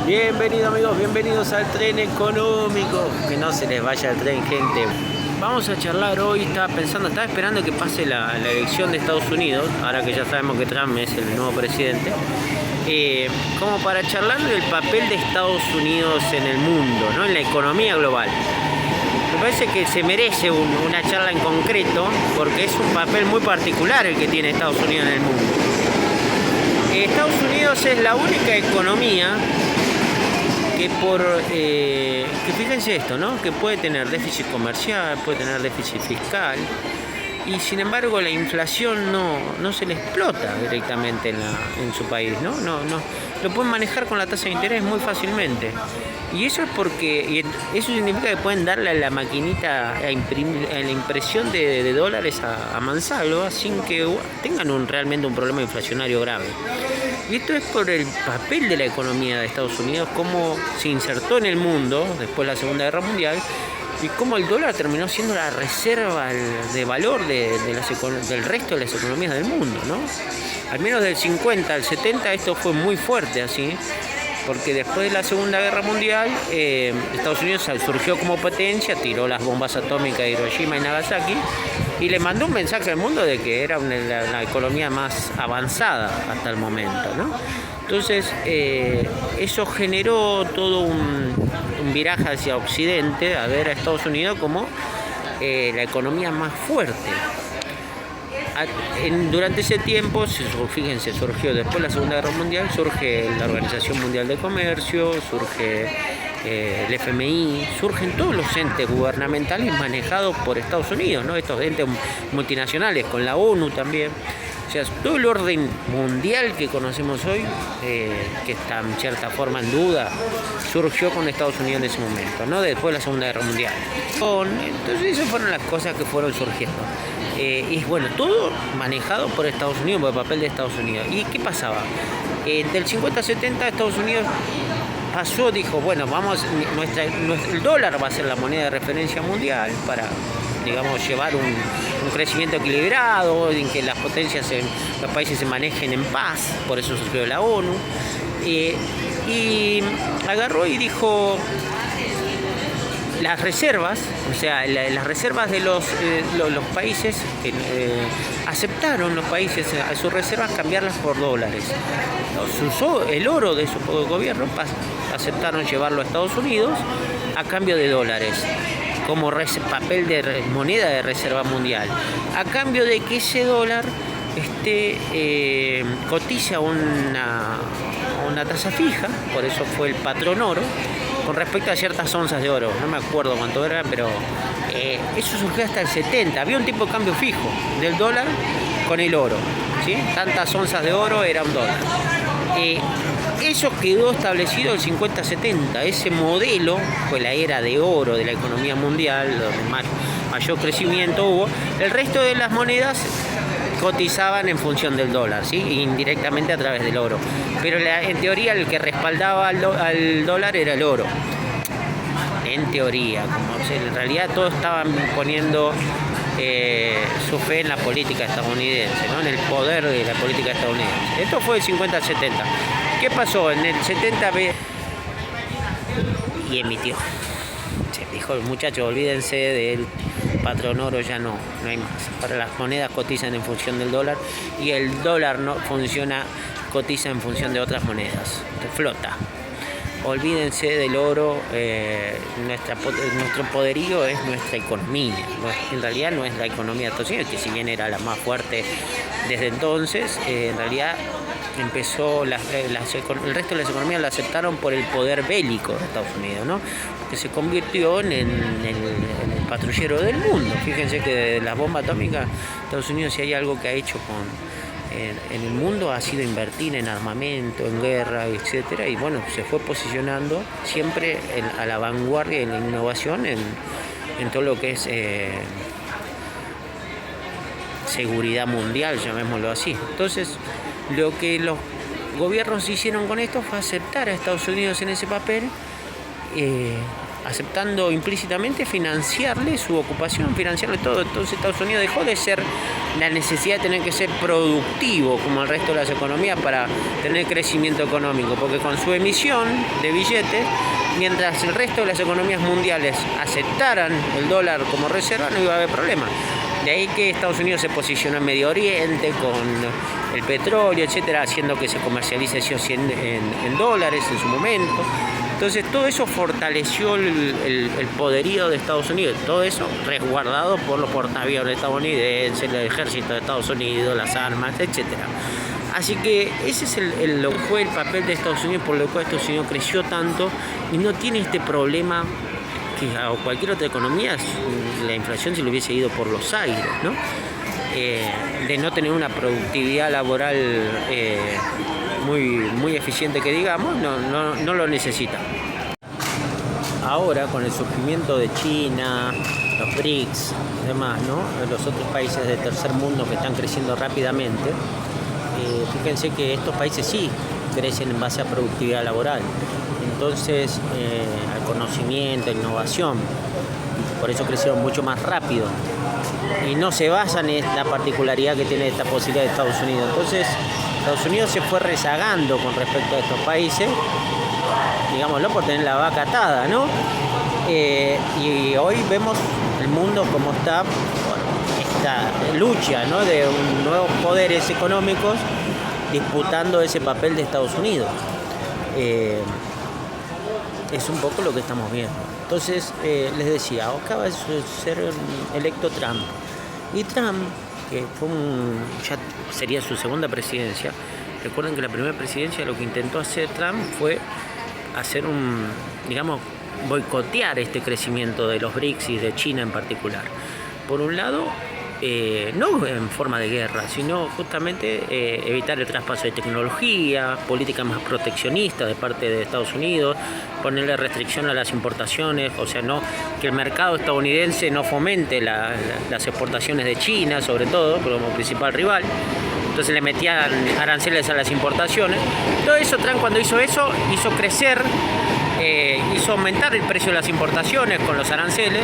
Bienvenidos amigos, bienvenidos al tren económico. Que no se les vaya el tren, gente. Vamos a charlar hoy, estaba esperando que pase la elección de Estados Unidos, ahora que ya sabemos que Trump es el nuevo presidente, como para charlar del papel de Estados Unidos en el mundo, ¿no? En la economía global. Me parece que se merece una charla en concreto, porque es un papel muy particular el que tiene Estados Unidos en el mundo. Estados Unidos es la única economía que fíjense esto, ¿no? Que puede tener déficit comercial, puede tener déficit fiscal, y sin embargo la inflación no se le explota directamente en su país, ¿no? Lo pueden manejar con la tasa de interés muy fácilmente. Y eso es porque eso significa que pueden darle a la maquinita a la impresión de dólares a mansalva sin que tengan realmente un problema inflacionario grave. Y esto es por el papel de la economía de Estados Unidos, cómo se insertó en el mundo después de la Segunda Guerra Mundial y cómo el dólar terminó siendo la reserva de valor del resto de las economías del mundo, ¿no? Al menos del 50 al 70 esto fue muy fuerte así, porque después de la Segunda Guerra Mundial Estados Unidos surgió como potencia, tiró las bombas atómicas de Hiroshima y Nagasaki y le mandó un mensaje al mundo de que era la economía más avanzada hasta el momento, ¿no? Entonces eso generó todo un viraje hacia Occidente, a ver a Estados Unidos como la economía más fuerte. Durante ese tiempo, fíjense, surgió después de la Segunda Guerra Mundial, surge la Organización Mundial de Comercio, surge el FMI, surgen todos los entes gubernamentales manejados por Estados Unidos, ¿no? Estos entes multinacionales, con la ONU también. O sea, todo el orden mundial que conocemos hoy, que está en cierta forma en duda, surgió con Estados Unidos en ese momento, ¿no? Después de la Segunda Guerra Mundial. Entonces esas fueron las cosas que fueron surgiendo. Y bueno, todo manejado por Estados Unidos, por el papel de Estados Unidos. ¿Y qué pasaba? Del 50 a 70 Estados Unidos dijo, bueno, el dólar va a ser la moneda de referencia mundial para, digamos, llevar un crecimiento equilibrado, en que las potencias, los países se manejen en paz, por eso surgió la ONU. Y agarró y dijo, las reservas, o sea, las reservas de los países, aceptaron los países a sus reservas cambiarlas por dólares. El oro de su gobierno aceptaron llevarlo a Estados Unidos a cambio de dólares, como papel de moneda de reserva mundial, a cambio de que ese dólar cotiza una tasa fija, por eso fue el patrón oro, con respecto a ciertas onzas de oro. No me acuerdo cuánto era, pero eso surgió hasta el 70. Había un tipo de cambio fijo del dólar con el oro, ¿sí? Tantas onzas de oro era un dólar. Eso quedó establecido el 50-70. Ese modelo fue la era de oro de la economía mundial, donde mayor crecimiento hubo. El resto de las monedas cotizaban en función del dólar, ¿sí? Indirectamente a través del oro. Pero en teoría el que respaldaba al dólar era el oro. En teoría, en realidad todos estaban poniendo su fe en la política estadounidense, ¿no? En el poder de la política estadounidense. Esto fue del 50 al 70. ¿Qué pasó? En el 70 y emitió. Se dijo, muchachos, olvídense del patrón oro, ya no hay más. Para las monedas cotizan en función del dólar y el dólar cotiza en función de otras monedas, de flota. Olvídense del oro, nuestro poderío es nuestra economía. En realidad no es la economía de Estados Unidos, que si bien era la más fuerte desde entonces, en realidad empezó el resto de las economías la aceptaron por el poder bélico de Estados Unidos, ¿no? Que se convirtió en el patrullero del mundo. Fíjense que de las bombas atómicas, Estados Unidos, si hay algo que ha hecho en el mundo, ha sido invertir en armamento, en guerra, etcétera, y bueno, se fue posicionando siempre a la vanguardia en la innovación en todo lo que es seguridad mundial, llamémoslo así. Entonces, lo que los gobiernos hicieron con esto fue aceptar a Estados Unidos en ese papel, aceptando implícitamente financiarle su ocupación, financiarle todo. Entonces Estados Unidos dejó de ser la necesidad de tener que ser productivo como el resto de las economías para tener crecimiento económico, porque con su emisión de billetes, mientras el resto de las economías mundiales aceptaran el dólar como reserva, no iba a haber problema. De ahí que Estados Unidos se posicionó en Medio Oriente con el petróleo, etcétera, haciendo que se comercialice en dólares en su momento. Entonces todo eso fortaleció el poderío de Estados Unidos, todo eso resguardado por los portaaviones estadounidenses, el ejército de Estados Unidos, las armas, etcétera. Así que ese es lo que fue el papel de Estados Unidos, por lo cual Estados Unidos creció tanto y no tiene este problema que a cualquier otra economía la inflación se le hubiese ido por los aires, ¿no? De no tener una productividad laboral muy eficiente, que digamos, no lo necesita. Ahora, con el surgimiento de China, los BRICS y demás, ¿no? Los otros países del tercer mundo que están creciendo rápidamente, fíjense que estos países sí crecen en base a productividad laboral. Entonces, al conocimiento, innovación, por eso crecieron mucho más rápido. Y no se basan en la particularidad que tiene esta posibilidad de Estados Unidos. Entonces, Estados Unidos se fue rezagando con respecto a estos países, digámoslo, por tener la vaca atada, ¿no? Y hoy vemos el mundo como está, esta lucha, ¿no?, de nuevos poderes económicos disputando ese papel de Estados Unidos. Es un poco lo que estamos viendo. Entonces, les decía, acaba de ser electo Trump. Y Trump, que ya sería su segunda presidencia, recuerden que la primera presidencia lo que intentó hacer Trump fue hacer boicotear este crecimiento de los BRICS y de China en particular. Por un lado, no en forma de guerra, sino justamente evitar el traspaso de tecnología, políticas más proteccionistas de parte de Estados Unidos, ponerle restricción a las importaciones, o sea, no que el mercado estadounidense no fomente las exportaciones de China, sobre todo, como principal rival. Entonces le metían aranceles a las importaciones. Todo eso, Trump, cuando hizo eso, hizo crecer, hizo aumentar el precio de las importaciones con los aranceles.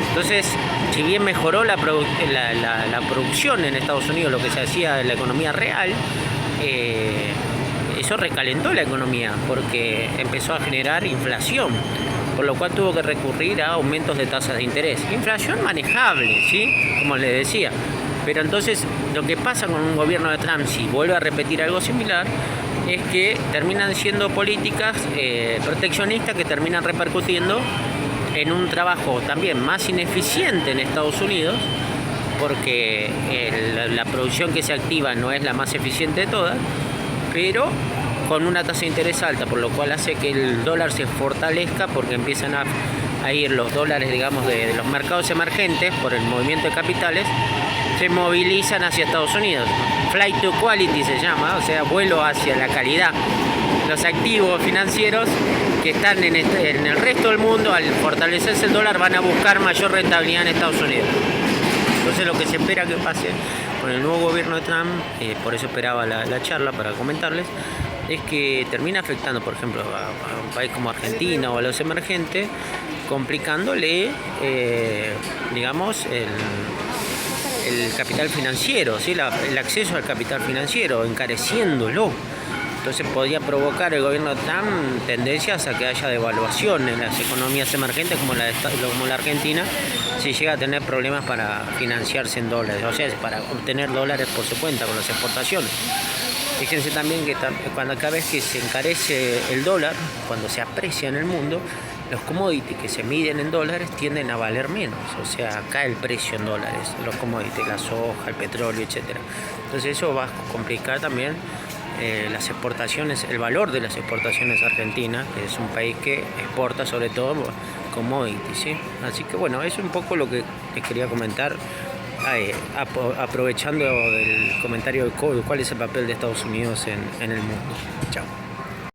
Entonces, si bien mejoró la producción en Estados Unidos, lo que se hacía en la economía real, eso recalentó la economía porque empezó a generar inflación, por lo cual tuvo que recurrir a aumentos de tasas de interés. Inflación manejable, ¿sí?, como les decía. Pero entonces lo que pasa con un gobierno de Trump, si vuelve a repetir algo similar, es que terminan siendo políticas proteccionistas que terminan repercutiendo en un trabajo también más ineficiente en Estados Unidos, porque la producción que se activa no es la más eficiente de todas, pero con una tasa de interés alta, por lo cual hace que el dólar se fortalezca, porque empiezan a ir los dólares, digamos, de los mercados emergentes por el movimiento de capitales, se movilizan hacia Estados Unidos. Flight to quality se llama, o sea, vuelo hacia la calidad. Los activos financieros que están en el resto del mundo, al fortalecerse el dólar, van a buscar mayor rentabilidad en Estados Unidos. Entonces, lo que se espera que pase con el nuevo gobierno de Trump, por eso esperaba la charla para comentarles, es que termina afectando, por ejemplo, a un país como Argentina o a los emergentes, complicándole, digamos, el capital financiero, ¿sí?, el acceso al capital financiero, encareciéndolo. Entonces podría provocar el gobierno de Trump tendencias a que haya devaluación en las economías emergentes como la Argentina, si llega a tener problemas para financiarse en dólares, o sea, para obtener dólares por su cuenta con las exportaciones. Fíjense también que cada vez que se encarece el dólar, cuando se aprecia en el mundo, los commodities que se miden en dólares tienden a valer menos, o sea, cae el precio en dólares, los commodities, la soja, el petróleo, etcétera. Entonces eso va a complicar también las exportaciones, el valor de las exportaciones argentinas, que es un país que exporta sobre todo commodities, ¿sí? Así que bueno, eso es un poco lo que les quería comentar, aprovechando del comentario de cuál es el papel de Estados Unidos en el mundo. Chao.